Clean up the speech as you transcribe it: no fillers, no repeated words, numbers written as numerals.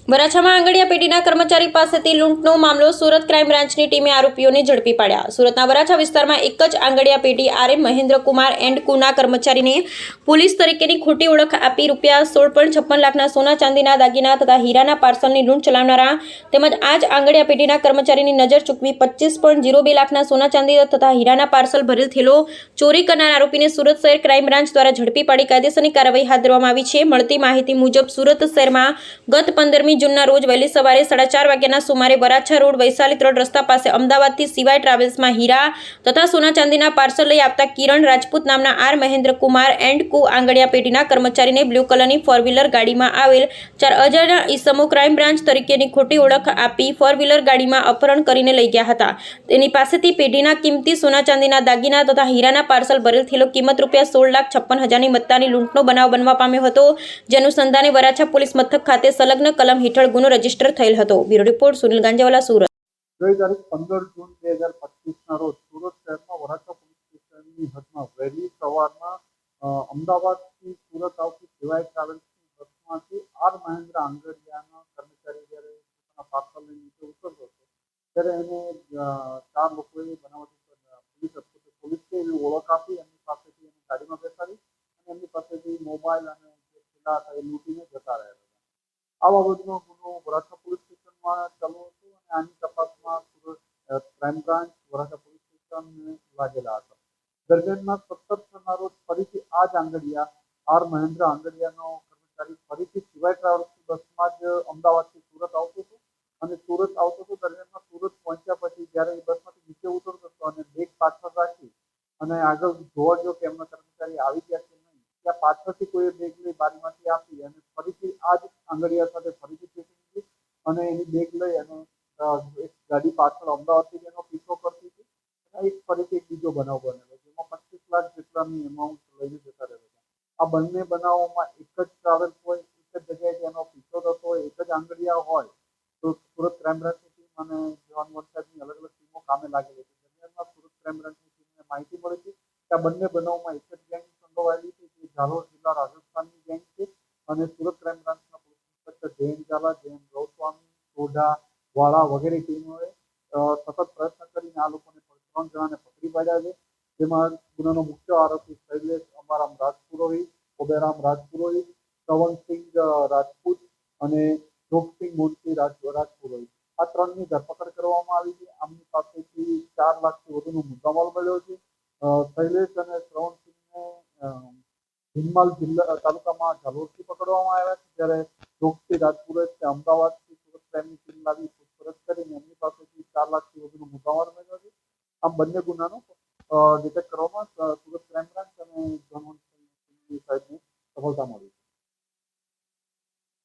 વરાછામાં આંગડિયા પેઢીના કર્મચારી પાસેથી લૂંટનો મામલો. સુરત ક્રાઇમ બ્રાન્ચની ટીમે આરોપીઓને ઝડપી પાડ્યા. સુરતના વરાછા વિસ્તારમાં એક જ આંગડિયા પેઢી આરએમ મહેન્દ્રકુમાર એન્ડ કુના કર્મચારીને પોલીસ તરીકેની ખોટી ઓળખ આપી ₹16.56 લાખના સોના ચાંદીના દાગીના તથા હીરાના પાર્સલની લૂંટ ચલાવનારા તેમજ આ જ આંગડિયા પેઢીના કર્મચારીની નજર ચૂકવી 25.02 લાખના સોના ચાંદી તથા હીરાના પાર્સલ ભરેલ થેલો ચોરી કરનાર આરોપીને સુરત શહેર ક્રાઇમ બ્રાન્ચ દ્વારા ઝડપી પાડી કાયદેસરની કાર્યવાહી હાથ ધરવામાં આવી છે. મળતી માહિતી મુજબ સુરત શહેરમાં ગત 15મી જૂનના રોજ વહેલી સવારે 4:30 વાગ્યાના સુમારે વરાછા રોડ વૈશાલી 3 રસ્તા પાસે અમદાવાદથી સીવાય ટ્રાવેલ્સમાં હીરા તથા સોના ચાંદીના પાર્સલ લઈ આવતા કિરણ રાજપૂત નામના આર મહેન્દ્રકુમાર એન્ડ કુ આંગડિયા પેઢીના કર્મચારીને બ્લુ કલરની 4વ્હીલર ગાડીમાં આવેલ 4 અજાણ્યા ઈસમો ક્રાઇમ બ્રાન્ચ તરીકેની ખોટી ઓળખ આપી 4વ્હીલર ગાડીમાં અપહરણ કરીને લઈ ગયા હતા. તેની પાસેથી પેઢીના કિંમતી સોના ચાંદીના દાગીના તથા હીરાના પાર્સલ ભરેલ થેલો કિંમત ₹16,56,000ની મત્તાની લૂંટનો બનાવ બનવા પામ્યો હતો. જે અનુસંધાને વરાછા પોલીસ મથક ખાતે સંલગ્ન કલમ હેઠળ ગુનો રજીસ્ટર થયેલ હતો. Bureau report Sunil Ganjawala, Surat. ગઈ તારીખ 15 જૂન 2025ના રોજ સુરત શહેરમાં વરાછા પોલીસ સ્ટેશનની હદમાં વહેલી સવારમાં અમદાવાદથી સુરત આવતી સીવાય ટ્રાવેલ્સની બસમાંથી આર મહેન્દ્ર આંગડિયાના કર્મચારી જ્યારે પોતાના પાર્સલ લઈને નીચે ઉતરતો હતો ત્યારે એને 4 લોકોએ બનાવટી પોલીસને એવી ઓળખ આપી એમની પાસેથી એને ગાડીમાં બેસાડી અને એમની પાસેથી મોબાઈલ અને જે થેલા હતા એ લૂંટીને જતા રહ્યા હતા. આ બાબતનો ગુનો વરાછા પોલીસ સ્ટેશનમાં ચાલુ હતો અને આની તપાસમાં Surat crime branch Varachha police station લાગેલા હતા. દરમિયાનમાં 17 રોજ ફરીથી આ જ આંગડિયા આર મહેન્દ્ર આંગડિયાનો કર્મચારી ફરીથી સીવાય ટ્રાવેલ્સની બસમાં જ અમદાવાદથી સુરત આવતો હતો અને સુરત આવતો હતો. દરમિયાનમાં સુરત પહોંચ્યા પછી જ્યારે એ બસમાંથી નીચે ઉતરતો હતો અને બેગ પાછળ રાખી અને આગળ જોવા ગયો કે એમના કર્મચારી આવી ગયા કે નહીં, ત્યાં પાછળથી કોઈ બેગ લઈ બારીમાંથી આપી અને ફરીથી આ જ આંગડિયા સાથે ફરીથી ચેકિંગ કરી અને એની બેગ લઈ અને એક ગાડી પાછળ અમદાવાદથી એનો પીછો કરતી હતી. એક ફરીથી એક બીજો બનાવ બનેલો જેમાં 25 લાખ જેટલાની એમાઉન્ટ લઈને જતા રહેતા હતા. આ બંને બનાવોમાં એક જ ટ્રાવેલ્સ હોય, એક જ જગ્યાએ એનો પીછો થતો હોય, એક જ આંગડિયા હોય તો સુરત ક્રાઇમ બ્રાન્ચની ટીમ અને જવાન વંશાજની અલગ અલગ ટીમો કામે લાગેલી હતી. દરમિયાનમાં સુરત ક્રાઇમ બ્રાન્ચની ટીમને માહિતી મળી હતી કે આ બંને બનાવોમાં એક જ ગેંગ સંડોવાયેલી છે જે ઝાલોર જિલ્લા રાજસ્થાનની ગેંગ છે અને સુરત ક્રાઇમ બ્રાન્ચના પોલીસ ઇન્સ્પેક્ટર જયંત ઝાલા, જયંત ગૌસ્વામી, સોઢા, વાળા વગેરે ટીમોએ સતત પ્રયત્ન કરીને આ લોકોને 3 જણાને પકડી પાડ્યા છે. જેમાં ગુનાનો મુખ્ય આરોપી શૈલેષ અમારામ રાજપુરોહિત, ઓબેરામ રાજપુરોહિત, શ્રવણસિંહ રાજપૂત અને જોગસિંહ મુનશી રાજપુરોહિત આ 3ની ધરપકડ કરવામાં આવી છે. આમની પાસેથી 4 લાખથી વધુનો મુદ્દામાલ મળ્યો છે. શૈલેષ અને શ્રવણસિંહને હિંમલ જિલ્લા તાલુકામાં ઝાલોરથી પકડવામાં આવ્યા છે જ્યારે જોગસિંહ રાજપુરોહિત અમદાવાદથી સુરત ક્રાઇમની ટીમ લાવી પૂછપરછ કરીને એમની પાસેથી 4 લાખથી વધુનો મુદ્દામાલ મળ્યો છે. આમ બંને ગુનાનો ડિટેક્ટ કરવામાં સુરત ક્રાઇમ બ્રાન્ચ અને સાહેબને સફળતા મળી.